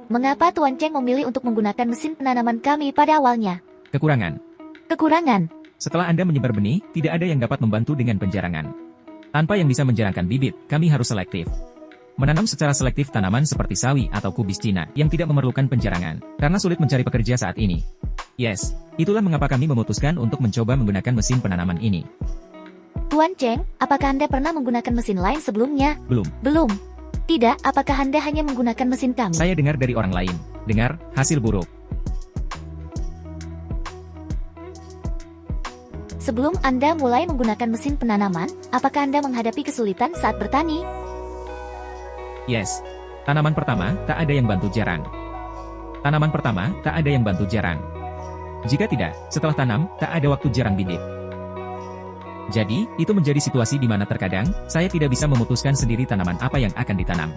Mengapa Tuan Cheng memilih untuk menggunakan mesin penanaman kami pada awalnya? Kekurangan. Kekurangan. Setelah Anda menyebar benih, tidak ada yang dapat membantu dengan penjarangan. Tanpa yang bisa menjarangkan bibit, kami harus selektif. Menanam secara selektif tanaman seperti sawi atau kubis Cina yang tidak memerlukan penjarangan, karena sulit mencari pekerja saat ini. Yes, itulah mengapa kami memutuskan untuk mencoba menggunakan mesin penanaman ini. Tuan Cheng, apakah Anda pernah menggunakan mesin lain sebelumnya? Belum. Belum. Tidak, apakah Anda hanya menggunakan mesin kami? Saya dengar dari orang lain. Dengar, hasil buruk. Sebelum Anda mulai menggunakan mesin penanaman, apakah Anda menghadapi kesulitan saat bertani? Yes. Tanaman pertama, tak ada yang bantu jarang. Tanaman pertama, tak ada yang bantu jarang. Jika tidak, setelah tanam, tak ada waktu jarang bibit. Jadi, itu menjadi situasi di mana terkadang, saya tidak bisa memutuskan sendiri tanaman apa yang akan ditanam.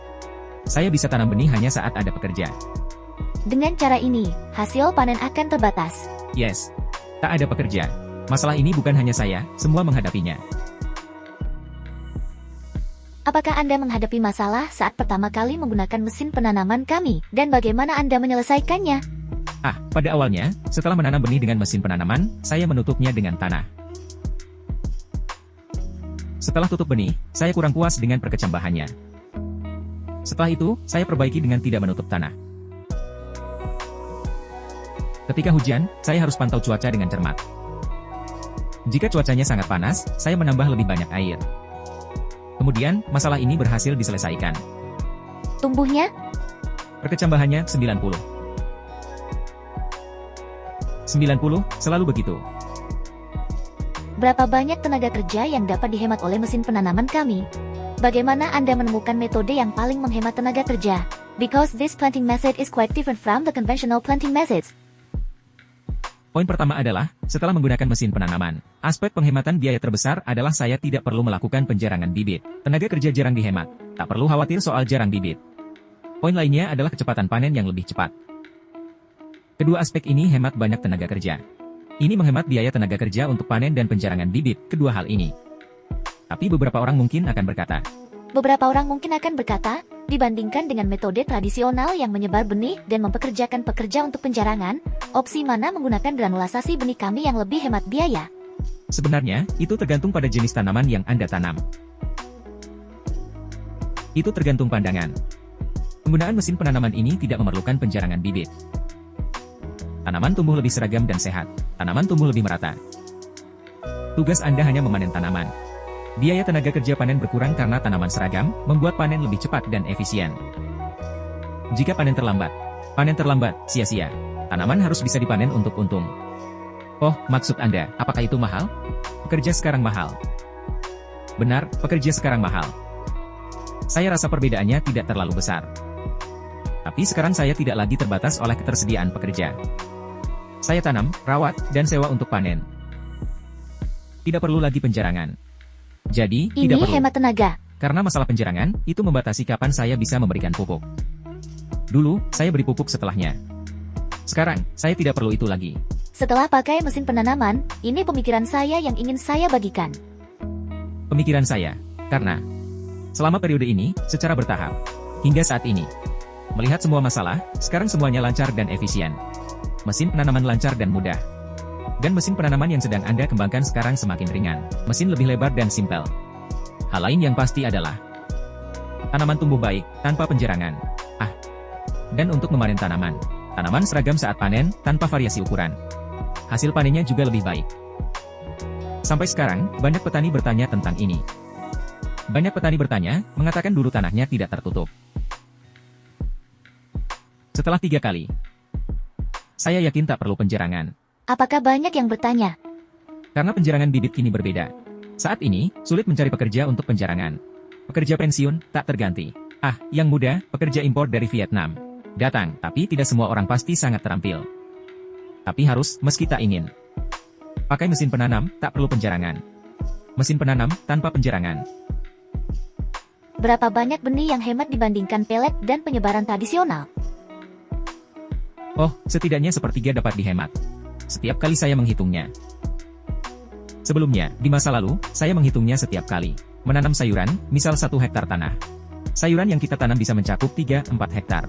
Saya bisa tanam benih hanya saat ada pekerja. Dengan cara ini, hasil panen akan terbatas. Yes. Tak ada pekerja. Masalah ini bukan hanya saya, semua menghadapinya. Apakah Anda menghadapi masalah saat pertama kali menggunakan mesin penanaman kami, dan bagaimana Anda menyelesaikannya? Pada awalnya, setelah menanam benih dengan mesin penanaman, saya menutupnya dengan tanah. Setelah tutup benih, saya kurang puas dengan perkecambahannya. Setelah itu, saya perbaiki dengan tidak menutup tanah. Ketika hujan, saya harus pantau cuaca dengan cermat. Jika cuacanya sangat panas, saya menambah lebih banyak air. Kemudian, masalah ini berhasil diselesaikan. Tumbuhnya? Perkecambahannya 90. 90, selalu begitu. Berapa banyak tenaga kerja yang dapat dihemat oleh mesin penanaman kami? Bagaimana Anda menemukan metode yang paling menghemat tenaga kerja? Because this planting method is quite different from the conventional planting methods. Poin pertama adalah, setelah menggunakan mesin penanaman, aspek penghematan biaya terbesar adalah saya tidak perlu melakukan penjarangan bibit. Tenaga kerja jarang dihemat, tak perlu khawatir soal jarang bibit. Poin lainnya adalah kecepatan panen yang lebih cepat. Kedua aspek ini hemat banyak tenaga kerja. Ini menghemat biaya tenaga kerja untuk panen dan penjarangan bibit, kedua hal ini. Tapi beberapa orang mungkin akan berkata, dibandingkan dengan metode tradisional yang menyebar benih dan mempekerjakan pekerja untuk penjarangan, opsi mana menggunakan granulasasi benih kami yang lebih hemat biaya? Sebenarnya, itu tergantung pada jenis tanaman yang Anda tanam. Itu tergantung pandangan. Penggunaan mesin penanaman ini tidak memerlukan penjarangan bibit. Tanaman tumbuh lebih seragam dan sehat. Tanaman tumbuh lebih merata. Tugas Anda hanya memanen tanaman. Biaya tenaga kerja panen berkurang karena tanaman seragam, membuat panen lebih cepat dan efisien. Jika panen terlambat, sia-sia. Tanaman harus bisa dipanen untuk untung. Oh, maksud Anda, apakah itu mahal? Pekerja sekarang mahal. Benar, pekerja sekarang mahal. Saya rasa perbedaannya tidak terlalu besar. Tapi sekarang saya tidak lagi terbatas oleh ketersediaan pekerja. Saya tanam, rawat, dan sewa untuk panen. Tidak perlu lagi penjarangan. Jadi, Ini tidak perlu. hemat tenaga. Karena masalah penjarangan, itu membatasi kapan saya bisa memberikan pupuk. Dulu, saya beri pupuk setelahnya. Sekarang, saya tidak perlu itu lagi. Setelah pakai mesin penanaman, ini pemikiran saya yang ingin saya bagikan. Pemikiran saya, karena selama periode ini, secara bertahap, hingga saat ini, melihat semua masalah, sekarang semuanya lancar dan efisien. Mesin penanaman lancar dan mudah. Dan mesin penanaman yang sedang Anda kembangkan sekarang semakin ringan. Mesin lebih lebar dan simpel. Hal lain yang pasti adalah tanaman tumbuh baik, tanpa penjarangan. Dan untuk memanen tanaman seragam saat panen, tanpa variasi ukuran. Hasil panennya juga lebih baik. Sampai sekarang, banyak petani bertanya tentang ini. Banyak petani bertanya, mengatakan dulu tanahnya tidak tertutup. Setelah 3 kali, saya yakin tak perlu penjarangan. Apakah banyak yang bertanya? Karena penjarangan bibit kini berbeda. Saat ini, sulit mencari pekerja untuk penjarangan. Pekerja pensiun, tak terganti. Yang muda, pekerja impor dari Vietnam. Datang, tapi tidak semua orang pasti sangat terampil. Tapi harus, meski tak ingin. Pakai mesin penanam, tak perlu penjarangan. Mesin penanam, tanpa penjarangan. Berapa banyak benih yang hemat dibandingkan pelet dan penyebaran tradisional? Oh, setidaknya sepertiga dapat dihemat. Setiap kali saya menghitungnya. Sebelumnya, di masa lalu, saya menghitungnya setiap kali. Menanam sayuran, misal 1 hektar tanah. Sayuran yang kita tanam bisa mencakup 3-4 hektar.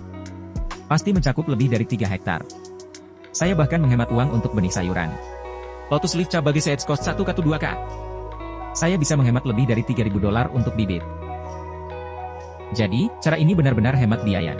Pasti mencakup lebih dari 3 hektar. Saya bahkan menghemat uang untuk benih sayuran. Lotus Leaf Cabbage Seeds cost 1,2K. Saya bisa menghemat lebih dari $3.000 untuk bibit. Jadi, cara ini benar-benar hemat biaya.